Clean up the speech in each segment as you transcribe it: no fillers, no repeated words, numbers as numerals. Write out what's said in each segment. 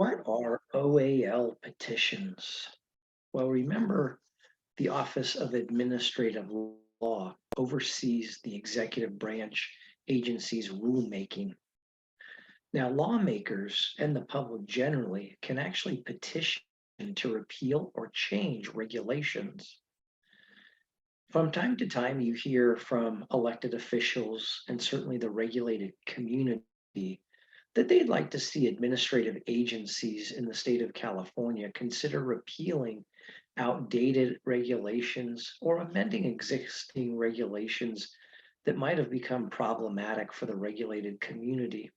What are OAL petitions? Well, remember, the Office of Administrative Law oversees the executive branch agency's rulemaking. Now, lawmakers and the public generally can actually petition to repeal or change regulations. From time to time, you hear from elected officials and certainly the regulated community that they'd like to see administrative agencies in the state of California consider repealing outdated regulations or amending existing regulations that might have become problematic for the regulated community.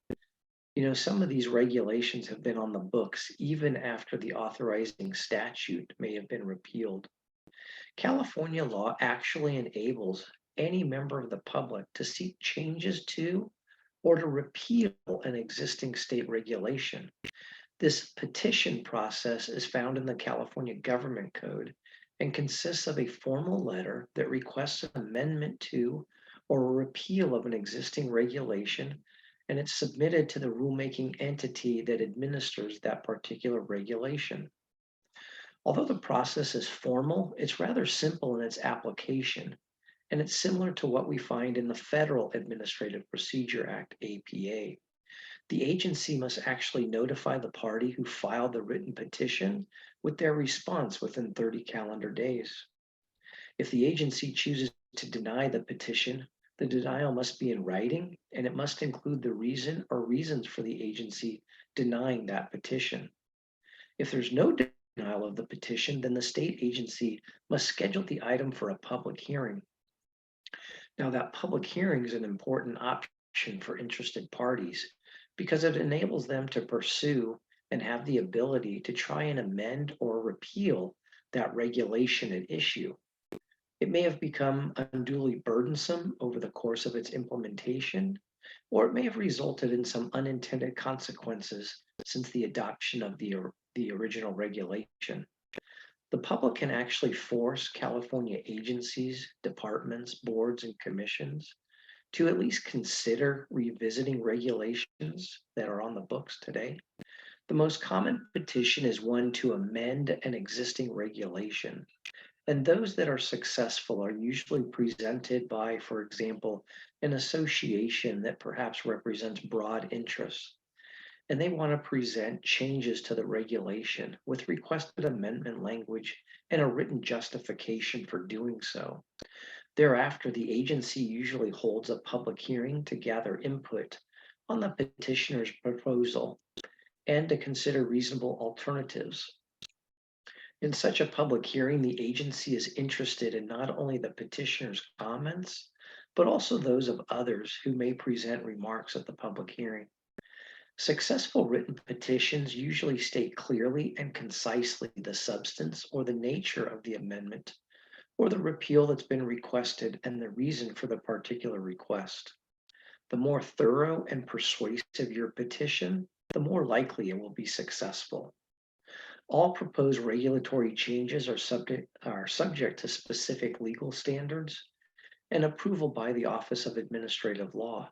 Some of these regulations have been on the books even after the authorizing statute may have been repealed. California law actually enables any member of the public to seek changes to or to repeal an existing state regulation. This petition process is found in the California Government Code and consists of a formal letter that requests an amendment to or a repeal of an existing regulation, and it's submitted to the rulemaking entity that administers that particular regulation. Although the process is formal, it's rather simple in its application, and it's similar to what we find in the Federal Administrative Procedure Act, APA. The agency must actually notify the party who filed the written petition with their response within 30 calendar days. If the agency chooses to deny the petition, the denial must be in writing and it must include the reason or reasons for the agency denying that petition. If there's no denial of the petition, then the state agency must schedule the item for a public hearing. Now, that public hearing is an important option for interested parties because it enables them to pursue and have the ability to try and amend or repeal that regulation at issue. It may have become unduly burdensome over the course of its implementation, or it may have resulted in some unintended consequences since the adoption of the original regulation. The public can actually force California agencies, departments, boards, and commissions to at least consider revisiting regulations that are on the books today. The most common petition is one to amend an existing regulation. And those that are successful are usually presented by, for example, an association that perhaps represents broad interests. And they want to present changes to the regulation with requested amendment language and a written justification for doing so. Thereafter, the agency usually holds a public hearing to gather input on the petitioner's proposal and to consider reasonable alternatives. In such a public hearing, the agency is interested in not only the petitioner's comments, but also those of others who may present remarks at the public hearing. Successful written petitions usually state clearly and concisely the substance or the nature of the amendment or the repeal that's been requested and the reason for the particular request. The more thorough and persuasive your petition, the more likely it will be successful. All proposed regulatory changes are subject to specific legal standards and approval by the Office of Administrative Law,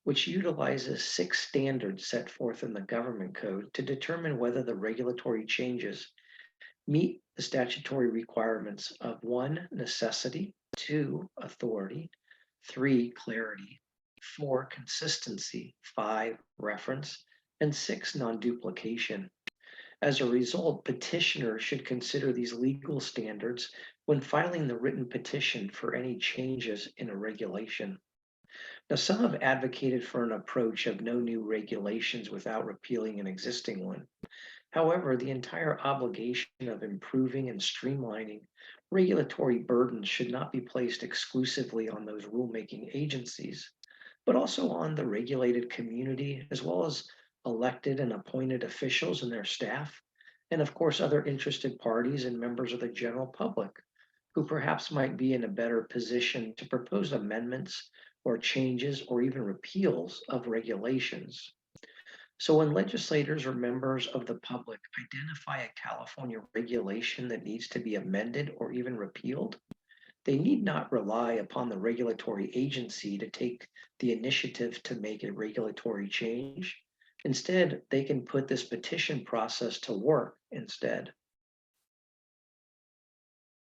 which utilizes 6 standards set forth in the Government Code to determine whether the regulatory changes meet the statutory requirements of 1, necessity, 2, authority, 3, clarity, 4, consistency, 5, reference, and 6, non-duplication. As a result, petitioners should consider these legal standards when filing the written petition for any changes in a regulation. Now, some have advocated for an approach of no new regulations without repealing an existing one. However, the entire obligation of improving and streamlining regulatory burdens should not be placed exclusively on those rulemaking agencies, but also on the regulated community, as well as elected and appointed officials and their staff, and of course, other interested parties and members of the general public who perhaps might be in a better position to propose amendments or changes or even repeals of regulations. So when legislators or members of the public identify a California regulation that needs to be amended or even repealed, they need not rely upon the regulatory agency to take the initiative to make a regulatory change, Instead, they can put this petition process to work instead.